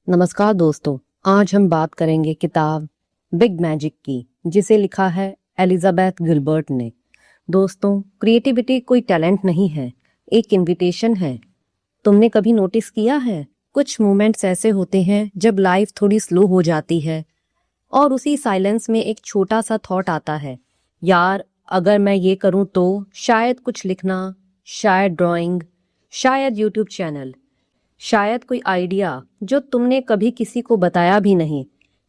नमस्कार दोस्तों, आज हम बात करेंगे किताब बिग मैजिक की, जिसे लिखा है एलिजाबेथ गिलबर्ट ने। दोस्तों, क्रिएटिविटी कोई टैलेंट नहीं है, एक इनविटेशन है। तुमने कभी नोटिस किया है, कुछ मोमेंट्स ऐसे होते हैं जब लाइफ थोड़ी स्लो हो जाती है और उसी साइलेंस में एक छोटा सा थॉट आता है, यार अगर मैं ये करूं तो शायद कुछ लिखना, शायद ड्राइंग, शायद यूट्यूब चैनल, शायद कोई आइडिया जो तुमने कभी किसी को बताया भी नहीं।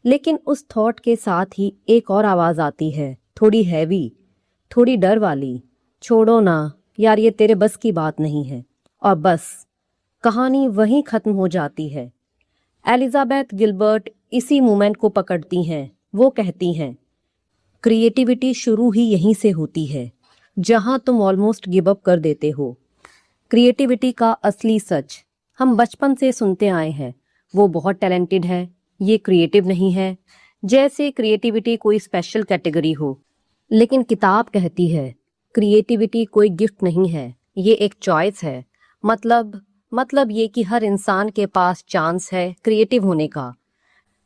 लेकिन उस थॉट के साथ ही एक और आवाज आती है, थोड़ी हैवी, थोड़ी डर वाली, छोड़ो ना यार, ये तेरे बस की बात नहीं है। और बस कहानी वहीं खत्म हो जाती है। एलिजाबेथ गिलबर्ट इसी मोमेंट को पकड़ती हैं। वो कहती हैं, क्रिएटिविटी शुरू ही यहीं से होती है, जहां तुम ऑलमोस्ट गिव अप कर देते हो। क्रिएटिविटी का असली सच हम बचपन से सुनते आए हैं, वो बहुत टैलेंटेड है, ये क्रिएटिव नहीं है, जैसे क्रिएटिविटी कोई स्पेशल कैटेगरी हो। लेकिन किताब कहती है क्रिएटिविटी कोई गिफ्ट नहीं है, ये एक चॉइस है। मतलब ये कि हर इंसान के पास चांस है क्रिएटिव होने का,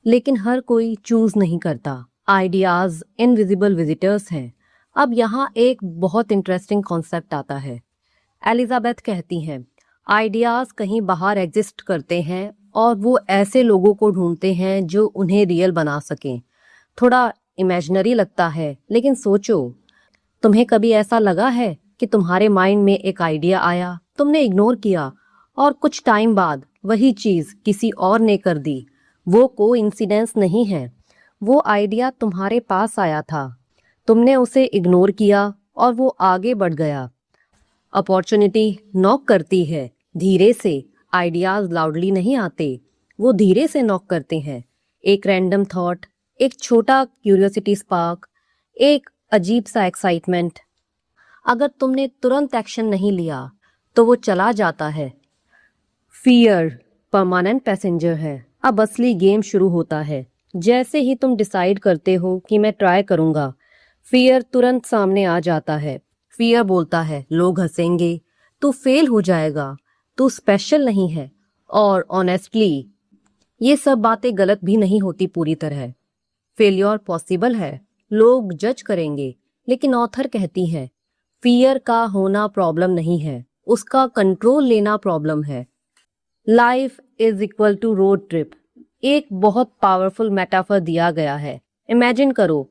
लेकिन हर कोई चूज नहीं करता। आइडियाज इनविजिबल विजिटर्स हैं। अब यहाँ एक बहुत इंटरेस्टिंग कॉन्सेप्ट आता है। एलिजाबेथ कहती हैं, आइडियाज कहीं बाहर एग्जिस्ट करते हैं और वो ऐसे लोगों को ढूंढते हैं जो उन्हें रियल बना सकें। थोड़ा इमेजिनरी लगता है, लेकिन सोचो, तुम्हें कभी ऐसा लगा है कि तुम्हारे माइंड में एक आइडिया आया, तुमने इग्नोर किया और कुछ टाइम बाद वही चीज किसी और ने कर दी? वो कोइंसिडेंस नहीं है, वो आइडिया तुम्हारे पास आया था, तुमने उसे इग्नोर किया और वो आगे बढ़ गया। अपॉर्चुनिटी नॉक करती है धीरे से। आइडियाज लाउडली नहीं आते, वो धीरे से नॉक करते हैं। एक रैंडम थॉट, एक छोटा क्यूरियोसिटी स्पार्क, एक अजीब सा एक्साइटमेंट। अगर तुमने तुरंत एक्शन नहीं लिया तो वो चला जाता है। फियर परमानेंट पैसेंजर है। अब असली गेम शुरू होता है। जैसे ही तुम डिसाइड करते हो कि मैं ट्राई करूंगा, फियर तुरंत सामने आ जाता है। फियर बोलता है, लोग हंसेंगे, तू फेल हो जाएगा, तू स्पेशल नहीं है। और ऑनेस्टली ये सब बातें गलत भी नहीं होती पूरी तरह। फेलियर पॉसिबल है, लोग जज करेंगे, लेकिन ऑथर कहती है फियर का होना प्रॉब्लम नहीं है, उसका कंट्रोल लेना प्रॉब्लम है। Life is equal to road trip, एक बहुत पावरफुल मेटाफर दिया गया है। इमेजिन करो,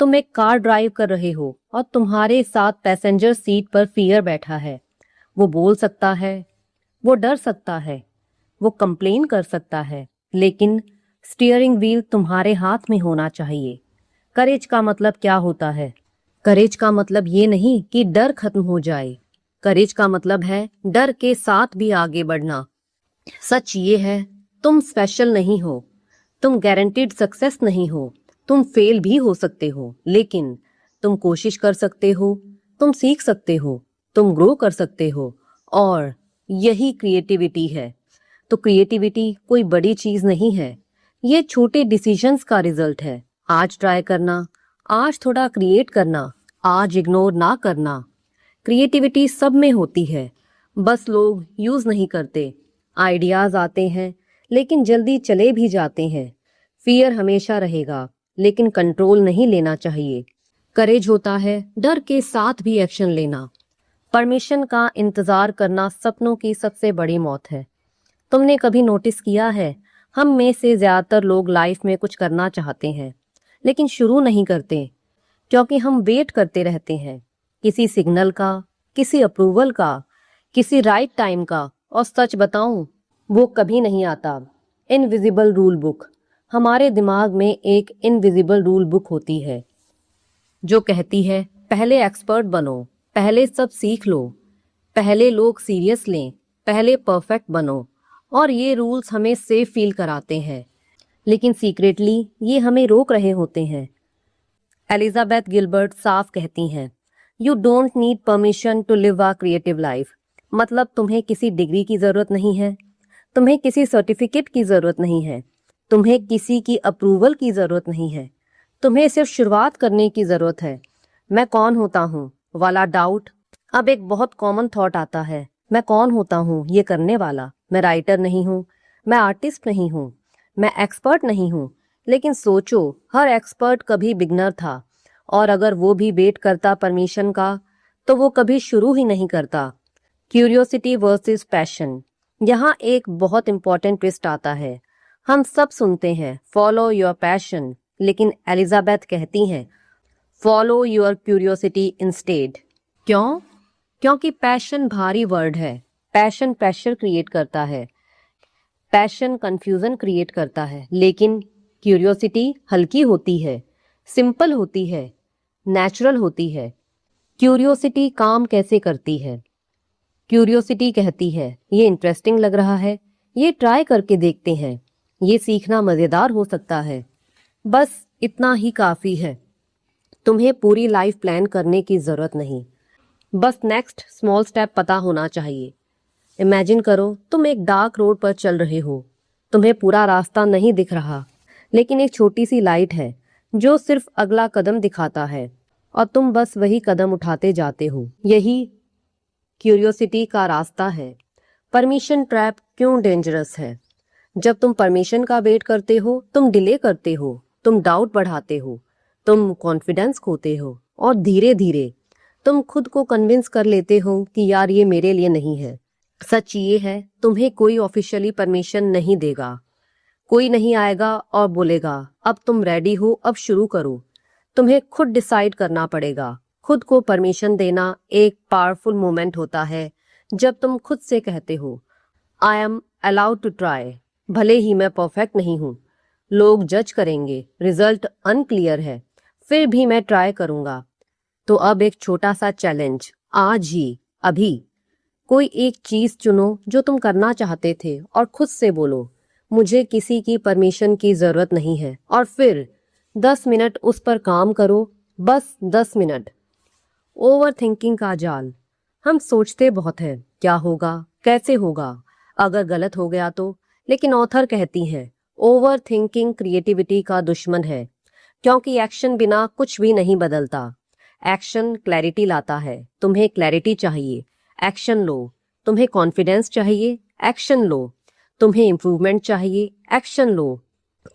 तुम एक कार ड्राइव कर रहे हो और तुम्हारे साथ पैसेंजर सीट पर फियर बैठा है। वो बोल सकता है, वो डर सकता है, वो कंप्लेन कर सकता है, लेकिन स्टीयरिंग व्हील तुम्हारे हाथ में होना चाहिए। करेज का मतलब क्या होता है? करेज का मतलब ये नहीं कि डर खत्म हो जाए। करेज का मतलब है डर के साथ भी आगे बढ़ना। सच ये है, तुम स्पेशल नहीं हो, तुम गारंटीड सक्सेस नहीं हो, तुम फेल भी हो सकते हो, लेकिन तुम कोशिश कर सकते हो, तुम सीख सकते हो, तुम ग्रो कर सकते हो। और यही क्रिएटिविटी है। तो क्रिएटिविटी कोई बड़ी चीज नहीं है, ये छोटे डिसीजंस का रिजल्ट है। आज ट्राई करना, आज थोड़ा क्रिएट करना, आज इग्नोर ना करना। क्रिएटिविटी सब में होती है, बस लोग यूज नहीं करते। आइडियाज आते हैं लेकिन जल्दी चले भी जाते हैं। फियर हमेशा रहेगा, लेकिन कंट्रोल नहीं लेना चाहिए। करेज होता है डर के साथ भी एक्शन लेना। परमिशन का इंतजार करना सपनों की सबसे बड़ी मौत है। तुमने कभी नोटिस किया है, हम में से ज्यादातर लोग लाइफ में कुछ करना चाहते हैं, लेकिन शुरू नहीं करते, क्योंकि हम वेट करते रहते हैं, किसी सिग्नल का, किसी अप्रूवल का, किसी राइट टाइम का। और सच बताऊं, वो कभी नहीं आता। इनविजिबल रूल बुक, हमारे दिमाग में एक इनविजिबल रूल बुक होती है जो कहती है, पहले एक्सपर्ट बनो, पहले सब सीख लो, पहले लोग सीरियस लें, पहले परफेक्ट बनो। और ये रूल्स हमें सेफ फील कराते हैं, लेकिन सीक्रेटली ये हमें रोक रहे होते हैं। एलिजाबेथ गिलबर्ट साफ कहती हैं, you don't need permission to live a creative life. मतलब तुम्हें किसी डिग्री की जरूरत नहीं है, तुम्हें किसी सर्टिफिकेट की जरूरत नहीं है, तुम्हें किसी की अप्रूवल की जरूरत नहीं है, तुम्हें सिर्फ शुरुआत करने की जरूरत है। मैं कौन होता हूँ वाला डाउट अब एक बहुत कॉमन थॉट आता है। मैं कौन होता हूँ ये करने वाला? मैं राइटर नहीं हूँ, मैं आर्टिस्ट नहीं हूँ, मैं एक्सपर्ट नहीं हूँ, लेकिन सोचो हर एक्सपर्ट कभी बिगनर था, और अगर वो भी वेट करता परमिशन का तो वो कभी शुरू ही नहीं करता। Curiosity versus passion. यहाँ एक बहुत इंपॉर्टेंट ट्विस्ट आता है। हम सब सुनते हैं फॉलो योर पैशन, लेकिन एलिजाबेथ कहती हैं फॉलो योर क्यूरियोसिटी इंस्टेड। क्यों? क्योंकि पैशन भारी वर्ड है। पैशन प्रेशर क्रिएट करता है, पैशन कंफ्यूजन क्रिएट करता है, लेकिन क्यूरियोसिटी हल्की होती है, सिंपल होती है, नेचुरल होती है। क्यूरियोसिटी काम कैसे करती है? क्यूरियोसिटी कहती है ये इंटरेस्टिंग लग रहा है, ये ट्राई करके देखते हैं, ये सीखना मजेदार हो सकता है। बस इतना ही काफी है। तुम्हें पूरी लाइफ प्लान करने की जरूरत नहीं, बस नेक्स्ट स्मॉल स्टेप पता होना चाहिए। इमेजिन करो तुम एक डार्क रोड पर चल रहे हो, तुम्हें पूरा रास्ता नहीं दिख रहा, लेकिन एक छोटी सी लाइट है जो सिर्फ अगला कदम दिखाता है, और तुम बस वही कदम उठाते जाते हो। यही क्यूरियोसिटी का रास्ता है। परमिशन ट्रैप क्यों डेंजरस है? जब तुम परमिशन का वेट करते हो, तुम डिले करते हो, तुम डाउट बढ़ाते हो, तुम कॉन्फिडेंस खोते हो, और धीरे धीरे तुम खुद को कन्विंस कर लेते हो कि यार ये मेरे लिए नहीं है। सच ये है, तुम्हें कोई ऑफिशियली परमिशन नहीं देगा। कोई नहीं आएगा और बोलेगा अब तुम रेडी हो, अब शुरू करो। तुम्हें खुद डिसाइड करना पड़ेगा। खुद को परमिशन देना एक पावरफुल मोमेंट होता है जब तुम खुद से कहते हो I am allowed to try, भले ही मैं परफेक्ट नहीं हूँ, लोग जज करेंगे, रिजल्ट अनक्लियर है, फिर भी मैं ट्राई करूंगा। तो अब एक छोटा सा चैलेंज, आज ही, अभी कोई एक चीज चुनो जो तुम करना चाहते थे और खुद से बोलो मुझे किसी की परमिशन की जरूरत नहीं है, और फिर 10 मिनट उस पर काम करो, बस 10 मिनट। ओवर थिंकिंग का जाल। हम सोचते बहुत है क्या होगा, कैसे होगा, अगर गलत हो गया तो, लेकिन ऑथर कहती है ओवर थिंकिंग क्रिएटिविटी का दुश्मन है, क्योंकि एक्शन बिना कुछ भी नहीं बदलता। एक्शन क्लैरिटी लाता है। तुम्हें क्लैरिटी चाहिए, एक्शन लो। तुम्हें कॉन्फिडेंस चाहिए, एक्शन लो। तुम्हें इंप्रूवमेंट चाहिए, एक्शन लो।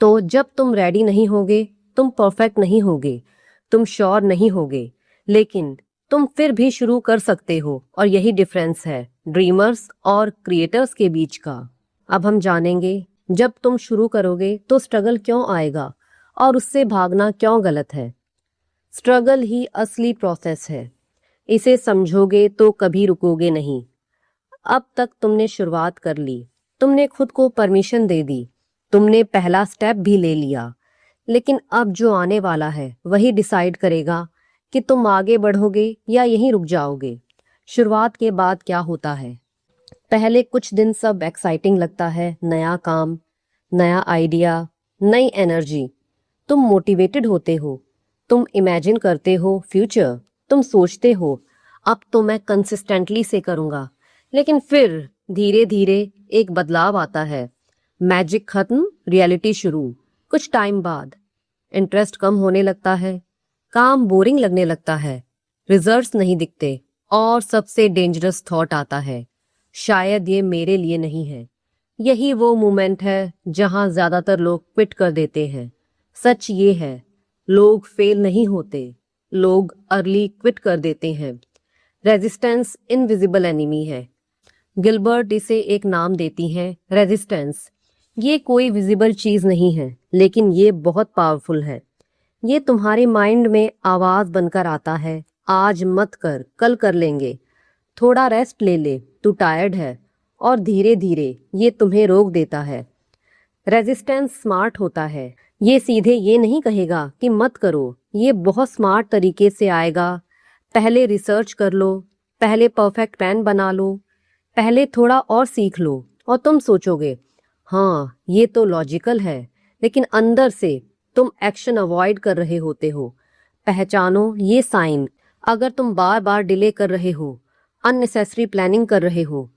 तो जब तुम रेडी नहीं होगे, तुम परफेक्ट नहीं होगे, तुम श्योर नहीं होगे, लेकिन तुम फिर भी शुरू कर सकते हो, और यही डिफरेंस है ड्रीमर्स और क्रिएटर्स के बीच का। अब हम जानेंगे जब तुम शुरू करोगे तो स्ट्रगल क्यों आएगा और उससे भागना क्यों गलत है। स्ट्रगल ही असली प्रोसेस है, इसे समझोगे तो कभी रुकोगे नहीं। अब तक तुमने शुरुआत कर ली, तुमने खुद को परमिशन दे दी, तुमने पहला स्टेप भी ले लिया, लेकिन अब जो आने वाला है वही डिसाइड करेगा कि तुम आगे बढ़ोगे या यहीं रुक जाओगे। शुरुआत के बाद क्या होता है? पहले कुछ दिन सब एक्साइटिंग लगता है, नया काम, नया आइडिया, नई एनर्जी। तुम मोटिवेटेड होते हो, तुम इमेजिन करते हो फ्यूचर, तुम सोचते हो अब तो मैं कंसिस्टेंटली से करूंगा। लेकिन फिर धीरे धीरे एक बदलाव आता है। मैजिक खत्म, रियलिटी शुरू। कुछ टाइम बाद इंटरेस्ट कम होने लगता है, काम बोरिंग लगने लगता है, रिजल्ट्स नहीं दिखते, और सबसे डेंजरस थॉट आता है शायद ये मेरे लिए नहीं है। यही वो मोमेंट है जहां ज्यादातर लोग क्विट कर देते हैं। सच ये है, लोग फेल नहीं होते, लोग अर्ली क्विट कर देते हैं। रेजिस्टेंस इनविजिबल एनिमी है। गिलबर्ट इसे एक नाम देती हैं, रेजिस्टेंस। ये कोई विजिबल चीज नहीं है, लेकिन ये बहुत पावरफुल है। ये तुम्हारे माइंड में आवाज बनकर आता है, आज मत कर, कल कर लेंगे, थोड़ा रेस्ट ले ले, तू टायर्ड है, और धीरे धीरे ये तुम्हें रोक देता है। रेजिस्टेंस स्मार्ट होता है। ये सीधे ये नहीं कहेगा कि मत करो, ये बहुत स्मार्ट तरीके से आएगा। पहले रिसर्च कर लो, पहले परफेक्ट प्लान बना लो, पहले थोड़ा और सीख लो, और तुम सोचोगे हाँ ये तो लॉजिकल है, लेकिन अंदर से तुम एक्शन अवॉइड कर रहे होते हो। पहचानो ये साइन। अगर तुम बार बार डिले कर रहे हो, अननेसेसरी प्लानिंग कर रहे हो,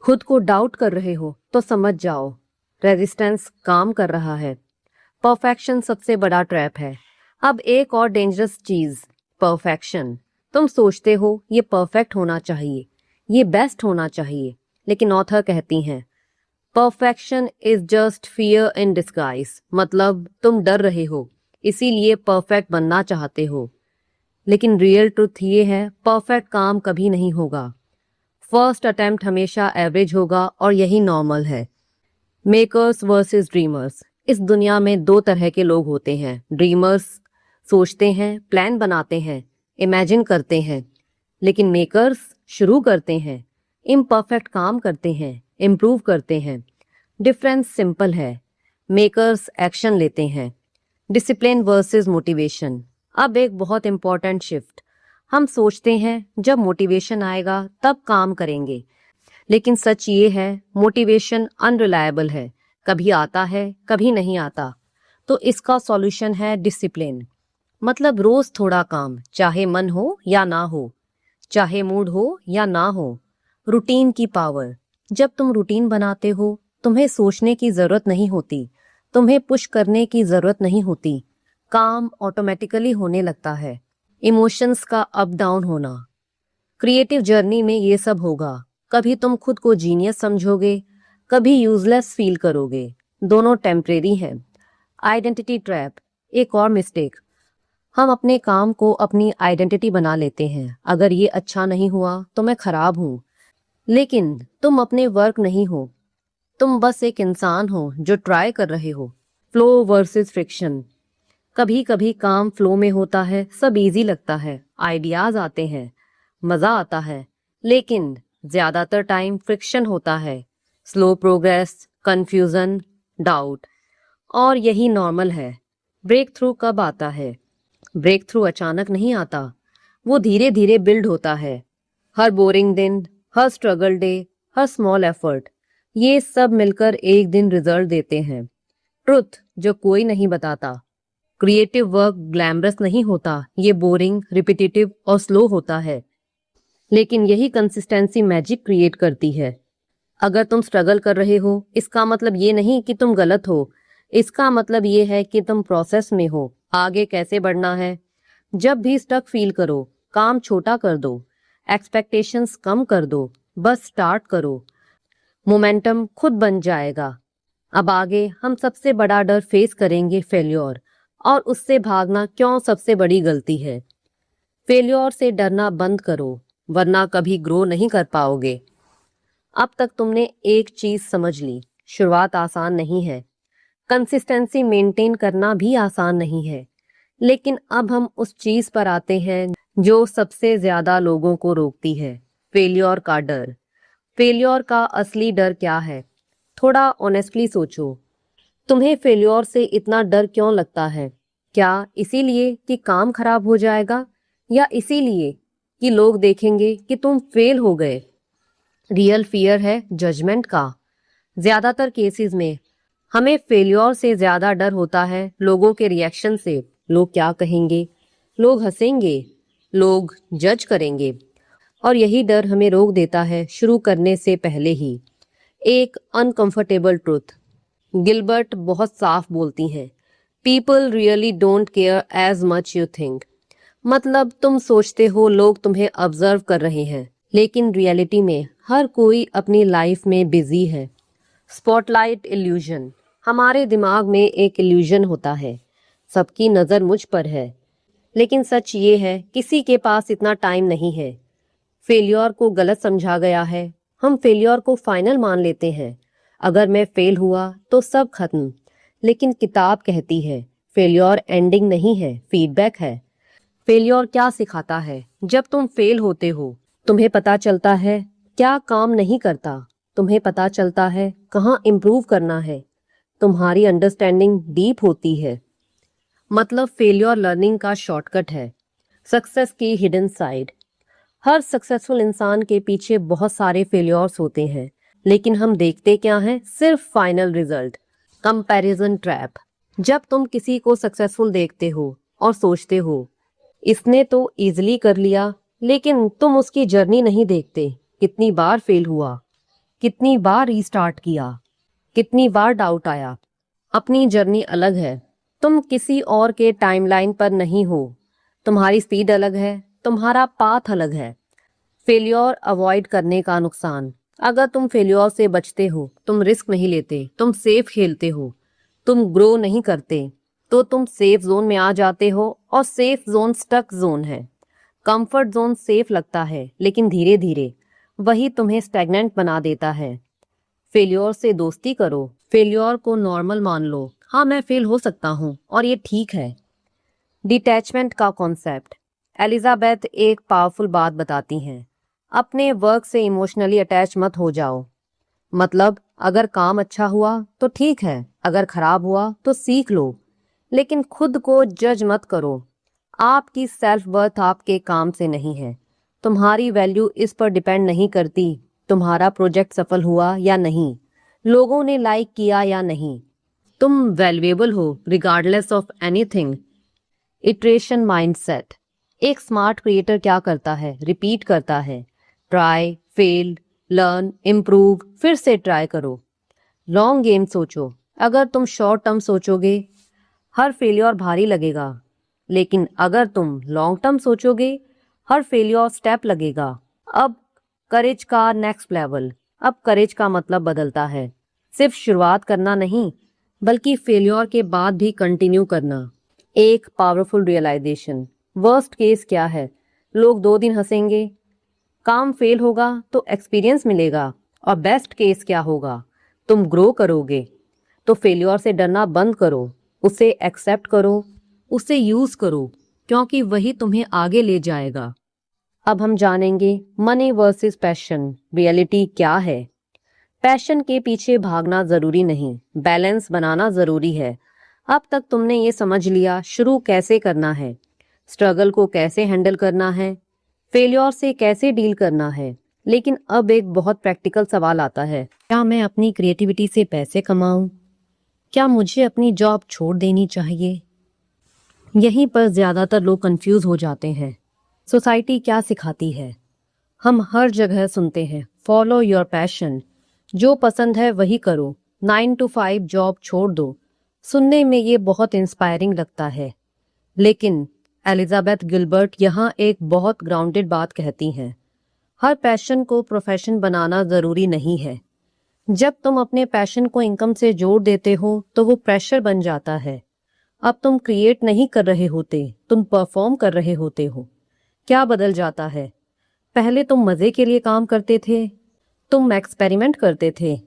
खुद को डाउट कर रहे हो, तो समझ जाओ रेजिस्टेंस काम कर रहा है। परफेक्शन सबसे बड़ा ट्रैप है। अब एक और डेंजरस चीज, परफेक्शन। तुम सोचते हो ये परफेक्ट होना चाहिए, ये बेस्ट होना चाहिए, लेकिन ऑथर कहती हैं perfection is just fear in disguise, मतलब तुम डर रहे हो इसीलिए परफेक्ट बनना चाहते हो। लेकिन रियल ट्रुथ ये है, परफेक्ट काम कभी नहीं होगा। फर्स्ट अटेम्प्ट हमेशा एवरेज होगा और यही नॉर्मल है। Makers versus dreamers. इस दुनिया में दो तरह के लोग होते हैं। ड्रीमर्स सोचते हैं, प्लान बनाते हैं, इमेजिन करते हैं। लेकिन मेकर्स शुरू करते हैं, इम्परफेक्ट काम करते हैं, इम्प्रूव करते हैं। डिफरेंस सिंपल है, मेकर्स एक्शन लेते हैं। Discipline versus motivation. अब एक बहुत इंपॉर्टेंट शिफ्ट। हम सोचते हैं जब मोटिवेशन आएगा तब काम करेंगे, लेकिन सच ये है मोटिवेशन अनरिलायबल है, कभी आता है कभी नहीं आता। तो इसका सॉल्यूशन है डिसिप्लिन, मतलब रोज थोड़ा काम, चाहे मन हो या ना हो, चाहे मूड हो या ना हो। रूटीन की पावर। जब तुम रूटीन बनाते हो तुम्हें सोचने की जरूरत नहीं होती, तुम्हें पुश करने की जरूरत नहीं होती, काम ऑटोमेटिकली होने लगता है। इमोशंस का अप डाउन होना। क्रिएटिव जर्नी में ये सब होगा। कभी तुम खुद को जीनियस समझोगे, कभी यूजलेस फील करोगे, दोनों टेम्परेरी हैं। Identity trap. एक और मिस्टेक, हम अपने काम को अपनी आइडेंटिटी बना लेते हैं। अगर ये अच्छा नहीं हुआ तो मैं खराब हूं। लेकिन तुम अपने वर्क नहीं हो, तुम बस एक इंसान हो जो ट्राई कर रहे हो। Flow versus friction. कभी कभी काम फ्लो में होता है, सब इजी लगता है, आइडियाज आते हैं, मजा आता है। लेकिन ज्यादातर टाइम फ्रिक्शन होता है, स्लो प्रोग्रेस, कंफ्यूजन, डाउट। और यही नॉर्मल है। ब्रेक थ्रू कब आता है? ब्रेक थ्रू अचानक नहीं आता, वो धीरे धीरे बिल्ड होता है। हर बोरिंग दिन, हर स्ट्रगल डे, हर स्मॉल एफर्ट, ये सब मिलकर एक दिन रिजल्ट देते हैं। ट्रुथ जो कोई नहीं बताता, क्रिएटिव वर्क ग्लैमरस नहीं होता, ये बोरिंग, रिपीटेटिव और स्लो होता है। लेकिन यही कंसिस्टेंसी मैजिक क्रिएट करती है। अगर तुम स्ट्रगल कर रहे हो इसका मतलब ये नहीं कि तुम गलत हो, इसका मतलब ये है कि तुम प्रोसेस में हो। आगे कैसे बढ़ना है? जब भी स्टक फील करो, काम छोटा कर दो, एक्सपेक्टेशंस कम कर दो, बस स्टार्ट करो, मोमेंटम खुद बन जाएगा। अब आगे हम सबसे बड़ा डर फेस करेंगे, फेल्योर, और उससे भागना क्यों सबसे बड़ी गलती है। फेल्योर से डरना बंद करो, वरना कभी ग्रो नहीं कर पाओगे। अब तक तुमने एक चीज समझ ली, शुरुआत आसान नहीं है, कंसिस्टेंसी मेंटेन करना भी आसान नहीं है। लेकिन अब हम उस चीज पर आते हैं जो सबसे ज्यादा लोगों को रोकती है, फेल्योर का डर। फेल्योर का असली डर क्या है? थोड़ा ऑनेस्टली सोचो, तुम्हें फेल्योर से इतना डर क्यों लगता है? क्या इसीलिए कि काम खराब हो जाएगा, या इसीलिए कि लोग देखेंगे कि तुम फेल हो गए? रियल फियर है जजमेंट का। ज्यादातर केसेस में हमें फेल्योर से ज्यादा डर होता है लोगों के रिएक्शन से। लोग क्या कहेंगे, लोग हंसेंगे, लोग जज करेंगे, और यही डर हमें रोक देता है शुरू करने से पहले ही। एक अनकंफर्टेबल ट्रुथ। गिलबर्ट बहुत साफ बोलती हैं, people really don't care as much you think. मतलब तुम सोचते हो लोग तुम्हें ऑब्जर्व कर रहे हैं, लेकिन रियलिटी में हर कोई अपनी लाइफ में बिजी है। Spotlight illusion. हमारे दिमाग में एक इल्यूजन होता है, सबकी नजर मुझ पर है, लेकिन सच ये है किसी के पास इतना टाइम नहीं है। फेल्योर को गलत समझा गया है, हम फेल्योर को फाइनल मान लेते हैं। अगर मैं फेल हुआ तो सब खत्म, लेकिन किताब कहती है फेल्योर एंडिंग नहीं है, फीडबैक है। फेल्योर क्या सिखाता है? जब तुम फेल होते हो तुम्हें पता चलता है क्या काम नहीं करता, तुम्हें पता चलता है कहाँ इम्प्रूव करना है, तुम्हारी अंडरस्टैंडिंग डीप होती है। मतलब फेल्योर लर्निंग का शॉर्टकट है। सक्सेस की हिडन साइड। हर सक्सेसफुल इंसान के पीछे बहुत सारे फेल्योर्स होते हैं, लेकिन हम देखते क्या हैं? सिर्फ फाइनल रिजल्ट। Comparison trap. जब तुम किसी को सक्सेसफुल देखते हो और सोचते हो इसने तो इजीली कर लिया, लेकिन तुम उसकी जर्नी नहीं देखते, कितनी बार फेल हुआ, कितनी बार रीस्टार्ट किया, कितनी बार डाउट आया। अपनी जर्नी अलग है, तुम किसी और के टाइमलाइन पर नहीं हो, तुम्हारी स्पीड अलग है, तुम्हारा पाथ अलग है। फेल्योर अवॉइड करने का नुकसान। अगर तुम फेल्योर से बचते हो, तुम रिस्क नहीं लेते, तुम सेफ खेलते हो, तुम ग्रो नहीं करते, तो तुम सेफ जोन में आ जाते हो, और सेफ जोन स्टक जोन है। कंफर्ट जोन सेफ लगता है, लेकिन धीरे धीरे वही तुम्हें स्टैग्नेंट बना देता है। फेल्योर से दोस्ती करो, फेल्योर को नॉर्मल मान लो। हाँ, मैं फेल हो सकता हूँ और ये ठीक है। डिटैचमेंट का कॉन्सेप्ट। एलिजाबेथ एक पावरफुल बात बताती हैं। अपने वर्क से इमोशनली अटैच मत हो जाओ। मतलब अगर काम अच्छा हुआ तो ठीक है, अगर खराब हुआ तो सीख लो, लेकिन खुद को जज मत करो। आपकी सेल्फ वर्थ आपके काम से नहीं है। तुम्हारी वैल्यू इस पर डिपेंड नहीं करती तुम्हारा प्रोजेक्ट सफल हुआ या नहीं, लोगों ने लाइक किया या नहीं। तुम वैल्यूएबल हो regardless of anything. Iteration mindset. एक स्मार्ट क्रिएटर क्या करता है? रिपीट करता है। ट्राई, फेल, लर्न, इम्प्रूव, फिर से ट्राई करो। लॉन्ग गेम सोचो। अगर तुम शॉर्ट टर्म सोचोगे, हर फेलियर भारी लगेगा, लेकिन अगर तुम लॉन्ग टर्म सोचोगे, हर फेलियर स्टेप लगेगा। अब करेज का नेक्स्ट लेवल। अब करेज का मतलब बदलता है। सिर्फ शुरुआत करना नहीं, बल्कि फेलियर के बाद भी कंटिन्यू करना। एक पावरफुल रियलाइजेशन। वर्स्ट केस क्या है? लोग 2 दिन हंसेंगे, काम फेल होगा तो एक्सपीरियंस मिलेगा। और बेस्ट केस क्या होगा? तुम ग्रो करोगे। तो फेलियर से डरना बंद करो, उसे एक्सेप्ट करो, उसे यूज करो, क्योंकि वही तुम्हें आगे ले जाएगा। अब हम जानेंगे मनी वर्सेस पैशन। रियलिटी क्या है? पैशन के पीछे भागना जरूरी नहीं, बैलेंस बनाना जरूरी है। अब तक तुमने ये समझ लिया शुरू कैसे करना है, स्ट्रगल को कैसे हैंडल करना है, फेलियर से कैसे डील करना है। लेकिन अब एक बहुत प्रैक्टिकल सवाल आता है। क्या मैं अपनी क्रिएटिविटी से पैसे कमाऊं? क्या मुझे अपनी जॉब छोड़ देनी चाहिए? यहीं पर ज्यादातर लोग कंफ्यूज हो जाते हैं। सोसाइटी क्या सिखाती है? हम हर जगह सुनते हैं, फॉलो योर पैशन, जो पसंद है वही करो, 9 to 5 जॉब छोड़ दो। सुनने में ये बहुत इंस्पायरिंग लगता है, लेकिन एलिजाबेथ गिलबर्ट यहाँ एक बहुत ग्राउंडेड बात कहती हैं। हर पैशन को प्रोफेशन बनाना जरूरी नहीं है। जब तुम अपने पैशन को इनकम से जोड़ देते हो तो वो प्रेशर बन जाता है। अब तुम क्रिएट नहीं कर रहे होते, तुम परफॉर्म कर रहे होते हो। क्या बदल जाता है? पहले तुम मजे के लिए काम करते थे, तुम एक्सपेरिमेंट करते थे,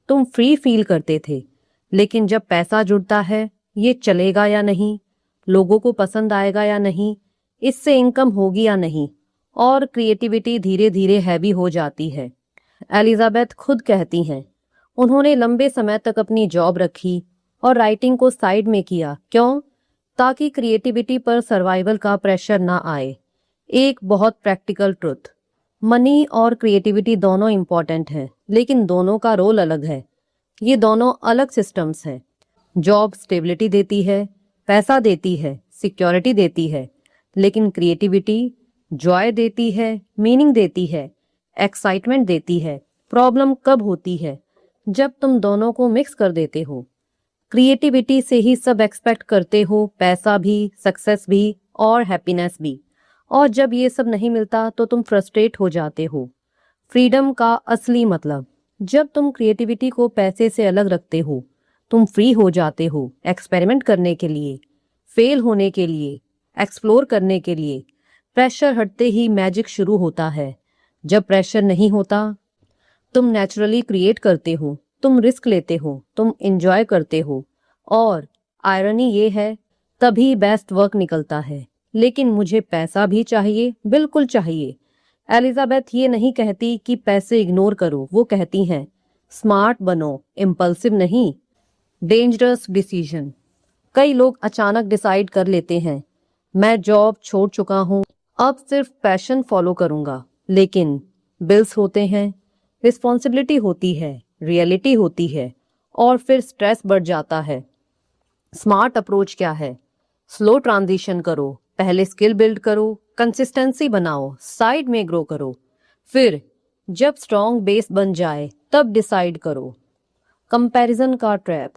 तुम फ्री फील करते थे। लेकिन जब पैसा जुड़ता है, ये चलेगा या नहीं, लोगों को पसंद आएगा या नहीं, इससे इनकम होगी या नहीं, और क्रिएटिविटी धीरे धीरे हैवी हो जाती है। एलिजाबेथ खुद कहती हैं, उन्होंने लंबे समय तक अपनी जॉब रखी और राइटिंग को साइड में किया। क्यों? ताकि क्रिएटिविटी पर सर्वाइवल का प्रेशर ना आए। एक बहुत प्रैक्टिकल ट्रुथ। मनी और क्रिएटिविटी दोनों इंपॉर्टेंट हैं, लेकिन दोनों का रोल अलग है। ये दोनों अलग सिस्टम्स हैं। जॉब स्टेबिलिटी देती है, पैसा देती है, सिक्योरिटी देती है, लेकिन क्रिएटिविटी जॉय देती है, मीनिंग देती है, एक्साइटमेंट देती है। प्रॉब्लम कब होती है? जब तुम दोनों को मिक्स कर देते हो। क्रिएटिविटी से ही सब एक्सपेक्ट करते हो, पैसा भी, सक्सेस भी और हैप्पीनेस भी। और जब ये सब नहीं मिलता तो तुम फ्रस्ट्रेट हो जाते हो। फ्रीडम का असली मतलब। जब तुम क्रिएटिविटी को पैसे से अलग रखते हो, तुम फ्री हो जाते हो एक्सपेरिमेंट करने के लिए, फेल होने के लिए, एक्सप्लोर करने के लिए। प्रेशर हटते ही मैजिक शुरू होता है। जब प्रेशर नहीं होता, तुम नेचुरली क्रिएट करते हो, तुम रिस्क लेते हो, तुम एंजॉय करते हो, और आयरनी ये है, तभी बेस्ट वर्क निकलता है। लेकिन मुझे पैसा भी चाहिए, बिल्कुल चाहिए। एलिजाबेथ ये नहीं कहती कि पैसे इग्नोर करो, वो कहती हैं स्मार्ट बनो, इम्पल्सिव नहीं। Dangerous decision. कई लोग अचानक डिसाइड कर लेते हैं, मैं जॉब छोड़ चुका हूँ, अब सिर्फ पैशन फॉलो करूंगा। लेकिन बिल्स होते हैं, रिस्पॉन्सिबिलिटी होती है, रियलिटी होती है, और फिर स्ट्रेस बढ़ जाता है। स्मार्ट अप्रोच क्या है? स्लो ट्रांजिशन करो। पहले स्किल बिल्ड करो, कंसिस्टेंसी बनाओ, साइड में ग्रो करो, फिर जब स्ट्रॉन्ग बेस बन जाए तब डिसाइड करो। कंपैरिजन का ट्रैप।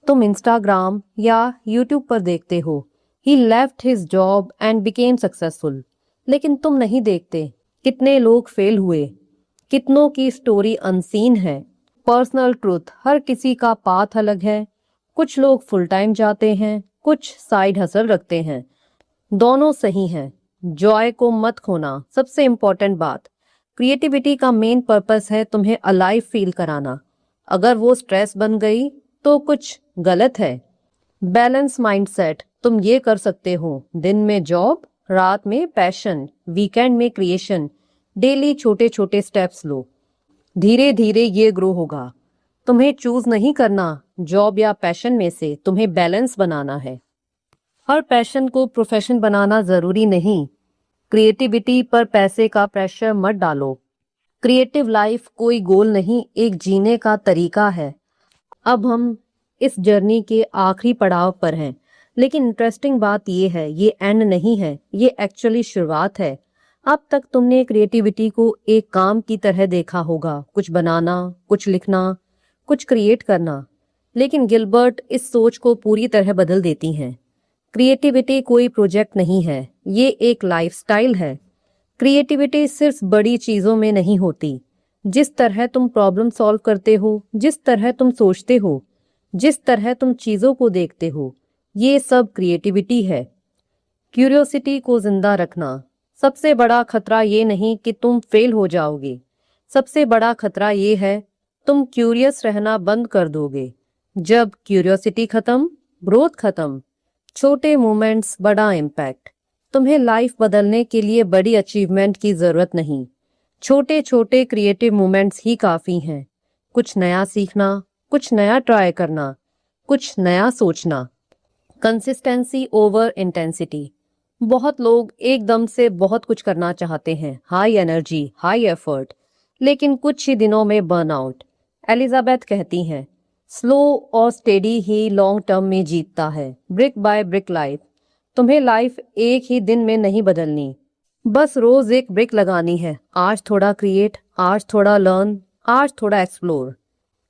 तुम इंस्टाग्राम या यूट्यूब पर देखते हो, he left his job and became successful, लेकिन तुम नहीं देखते कितने लोग फेल हुए, कितनों की स्टोरी अनसीन है। पर्सनल ट्रुथ, हर किसी का पाथ अलग है। कुछ लोग फुल टाइम जाते हैं, कुछ साइड हसल रखते हैं। दोनों सही हैं। जॉय को मत खोना, सबसे इंपॉर्टेंट बात। क्रिएटिविटी का मेन पर्पस है तुम्हें अलाइव फील कराना। अगर वो स्ट्रेस बन गई तो कुछ गलत है। बैलेंस माइंडसेट, तुम ये कर सकते हो, दिन में जॉब, रात में पैशन, वीकेंड में क्रिएशन। डेली छोटे छोटे स्टेप्स लो, धीरे धीरे ये ग्रो होगा। तुम्हें चूज नहीं करना जॉब या पैशन में से, तुम्हें बैलेंस बनाना है। हर पैशन को प्रोफेशन बनाना जरूरी नहीं। क्रिएटिविटी पर पैसे का प्रेशर मत डालो। क्रिएटिव लाइफ कोई गोल नहीं, एक जीने का तरीका है। अब हम इस जर्नी के आखिरी पड़ाव पर हैं, लेकिन इंटरेस्टिंग बात यह है, ये एंड नहीं है, ये एक्चुअली शुरुआत है। अब तक तुमने क्रिएटिविटी को एक काम की तरह देखा होगा, कुछ बनाना, कुछ लिखना, कुछ क्रिएट करना। लेकिन गिलबर्ट इस सोच को पूरी तरह बदल देती हैं। क्रिएटिविटी कोई प्रोजेक्ट नहीं है, ये एक लाइफस्टाइल है। क्रिएटिविटी सिर्फ बड़ी चीजों में नहीं होती। जिस तरह तुम प्रॉब्लम सॉल्व करते हो, जिस तरह तुम सोचते हो, जिस तरह तुम चीजों को देखते हो, ये सब क्रिएटिविटी है। क्यूरियोसिटी को जिंदा रखना। सबसे बड़ा खतरा ये नहीं कि तुम फेल हो जाओगे, सबसे बड़ा खतरा ये है तुम क्यूरियस रहना बंद कर दोगे। जब क्यूरियोसिटी खत्म, ग्रोथ खत्म। छोटे मोमेंट्स, बड़ा इम्पैक्ट। तुम्हें लाइफ बदलने के लिए बड़ी अचीवमेंट की जरूरत नहीं, छोटे छोटे क्रिएटिव मोमेंट्स ही काफी हैं। कुछ नया सीखना, कुछ नया ट्राई करना, कुछ नया सोचना। Consistency over intensity. बहुत लोग एकदम से बहुत कुछ करना चाहते हैं, हाई एनर्जी, हाई एफर्ट, लेकिन कुछ ही दिनों में बर्नआउट। एलिजाबेथ कहती हैं, स्लो और स्टेडी ही लॉन्ग टर्म में जीतता है। Brick by brick life. तुम्हें लाइफ एक ही दिन में नहीं बदलनी, बस रोज एक ब्रिक लगानी है। आज थोड़ा क्रिएट, आज थोड़ा लर्न, आज थोड़ा एक्सप्लोर।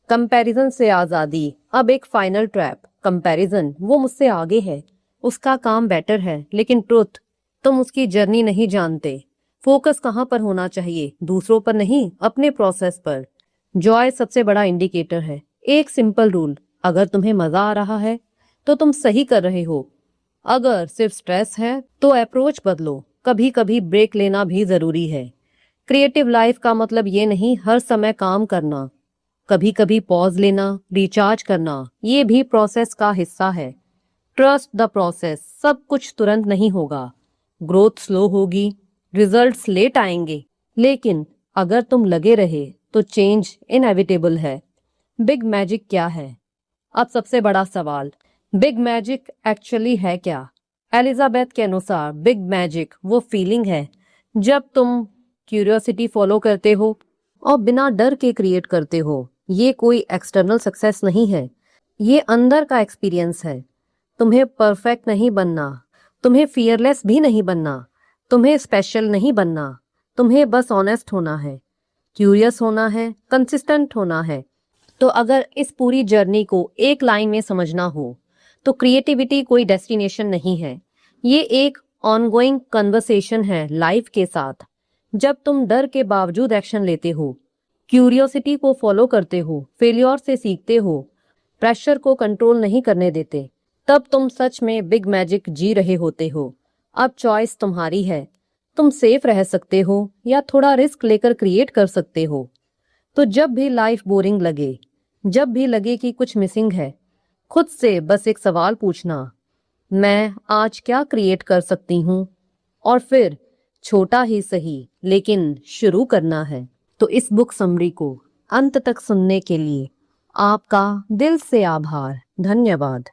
कंपैरिजन से आजादी। अब एक फाइनल ट्रैप, कंपैरिजन। वो मुझसे आगे है, उसका काम बेटर है, लेकिन ट्रुथ, तुम उसकी जर्नी नहीं जानते। फोकस कहाँ पर होना चाहिए? दूसरों पर नहीं, अपने प्रोसेस पर। जॉय सबसे बड़ा इंडिकेटर है। एक सिंपल रूल, अगर तुम्हें मजा आ रहा है तो तुम सही कर रहे हो। अगर सिर्फ स्ट्रेस है तो अप्रोच बदलो। कभी कभी ब्रेक लेना भी जरूरी है। क्रिएटिव लाइफ का मतलब ये नहीं हर समय काम करना। कभी कभी पॉज लेना, रिचार्ज करना, ये भी प्रोसेस का हिस्सा है। Trust the process. सब कुछ तुरंत नहीं होगा, ग्रोथ स्लो होगी, रिजल्ट्स लेट आएंगे, लेकिन अगर तुम लगे रहे तो चेंज इनएविटेबल है। बिग मैजिक क्या है? अब सबसे बड़ा सवाल, बिग मैजिक एक्चुअली है क्या? एलिजाबेथ के अनुसार बिग मैजिक वो फीलिंग है जब तुम क्यूरियोसिटी फॉलो करते हो और बिना डर के क्रिएट करते हो। ये कोई एक्सटर्नल सक्सेस नहीं है, ये अंदर का एक्सपीरियंस है। तुम्हें परफेक्ट नहीं बनना, तुम्हें फियरलेस भी नहीं बनना, तुम्हें स्पेशल नहीं बनना। तुम्हें बस ऑनेस्ट होना है, क्यूरियस होना है, कंसिस्टेंट होना है। तो अगर इस पूरी जर्नी को एक लाइन में समझना हो तो क्रिएटिविटी कोई डेस्टिनेशन नहीं है, ये एक ऑनगोइंग कन्वर्सेशन है लाइफ के साथ। जब तुम डर के बावजूद एक्शन लेते हो, क्यूरियोसिटी को फॉलो करते हो, फेलियर से सीखते हो, प्रेशर को कंट्रोल नहीं करने देते, तब तुम सच में बिग मैजिक जी रहे होते हो। अब चॉइस तुम्हारी है, तुम सेफ रह सकते हो या थोड़ा रिस्क लेकर क्रिएट कर सकते हो। तो जब भी लाइफ बोरिंग लगे, जब भी लगे कि कुछ मिसिंग है, खुद से बस एक सवाल पूछना, मैं आज क्या क्रिएट कर सकती हूँ? और फिर छोटा ही सही लेकिन शुरू करना है। तो इस बुक समरी को अंत तक सुनने के लिए आपका दिल से आभार। धन्यवाद।